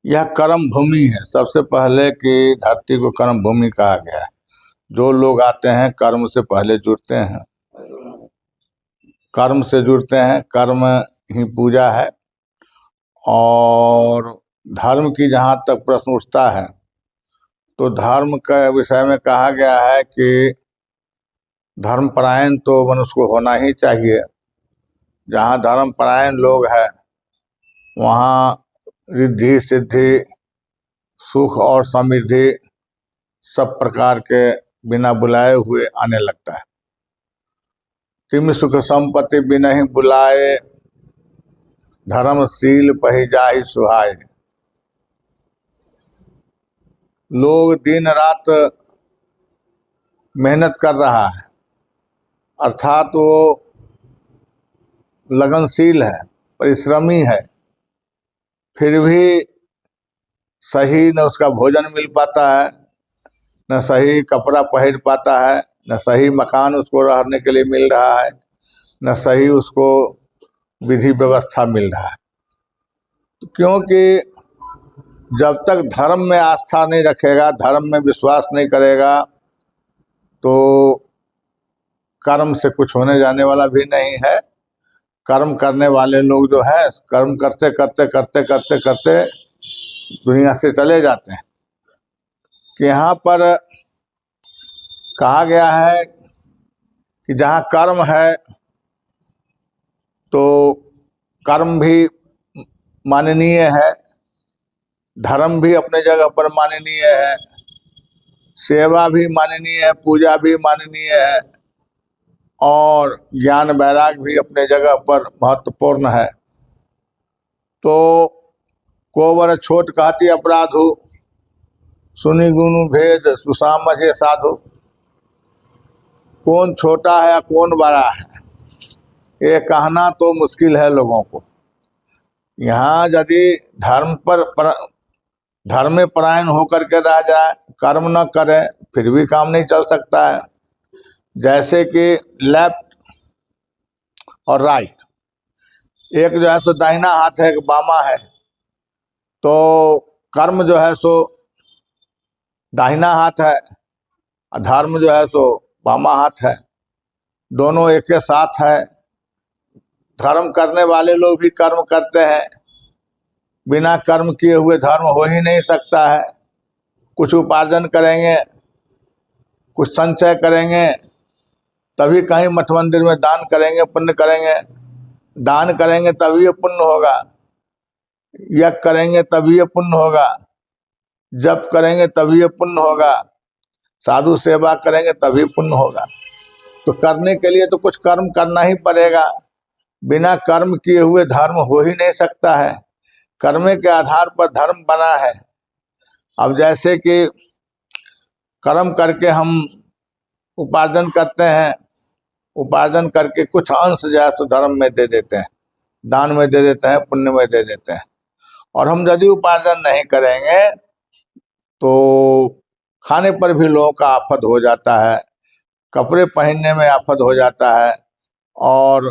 यह कर्म भूमि है। सबसे पहले कि धरती को कर्म भूमि कहा गया है। जो लोग आते हैं कर्म से पहले जुड़ते हैं, कर्म से जुड़ते हैं, कर्म ही पूजा है। और धर्म की जहाँ तक प्रश्न उठता है तो धर्म के विषय में कहा गया है कि धर्मपरायण तो मनुष्य को होना ही चाहिए। जहाँ धर्मपरायण लोग हैं वहाँ रिद्धि सिद्धि, सुख और समृद्धि सब प्रकार के बिना बुलाए हुए आने लगता है। तिम सुख संपत्ति बिना ही बुलाए, धर्मशील पहि जाहि सुहाए। लोग दिन रात मेहनत कर रहा है, अर्थात वो लगनशील है, परिश्रमी है, फिर भी सही न उसका भोजन मिल पाता है, न सही कपड़ा पहन पाता है, न सही मकान उसको रहने के लिए मिल रहा है, न सही उसको विधि व्यवस्था मिल रहा है। क्योंकि जब तक धर्म में आस्था नहीं रखेगा, धर्म में विश्वास नहीं करेगा, तो कर्म से कुछ होने जाने वाला भी नहीं है। कर्म करने वाले लोग जो है कर्म करते करते करते करते करते दुनिया से चले जाते हैं। कि यहाँ पर कहा गया है कि जहाँ कर्म है तो कर्म भी माननीय है, धर्म भी अपने जगह पर माननीय है, सेवा भी माननीय है, पूजा भी माननीय है, और ज्ञान वैराग भी अपने जगह पर महत्वपूर्ण है। तो कोवर छोट कहती अपराधु, सुनि गुनु भेद सुसामझे साधु। कौन छोटा है या कौन बड़ा है ये कहना तो मुश्किल है लोगों को। यहाँ यदि धर्म में परायण होकर के रह जाए, कर्म न करे, फिर भी काम नहीं चल सकता है। जैसे कि लेफ्ट और राइट, एक जो है सो दाहिना हाथ है, एक बामा है, तो कर्म जो है सो दाहिना हाथ है, धर्म जो है सो बामा हाथ है, दोनों एक के साथ है। धर्म करने वाले लोग भी कर्म करते हैं, बिना कर्म किए हुए धर्म हो ही नहीं सकता है। कुछ उपार्जन करेंगे, कुछ संचय करेंगे, तभी कहीं मठ मंदिर में दान करेंगे, पुण्य करेंगे। दान करेंगे तभी ये पुण्य होगा, यज्ञ करेंगे तभी ये पुण्य होगा, जप करेंगे तभी ये पुण्य होगा, साधु सेवा करेंगे तभी पुण्य होगा। तो करने के लिए तो कुछ कर्म करना ही पड़ेगा। बिना कर्म किए हुए धर्म हो ही नहीं सकता है। कर्म के आधार पर धर्म बना है। अब जैसे कि कर्म करके हम उपार्जन करते हैं, उपार्जन करके कुछ अंश जो है सो धर्म में दे देते हैं, दान में दे देते हैं, पुण्य में दे देते हैं। और हम यदि उपार्जन नहीं करेंगे तो खाने पर भी लोगों का आफत हो जाता है, कपड़े पहनने में आफत हो जाता है, और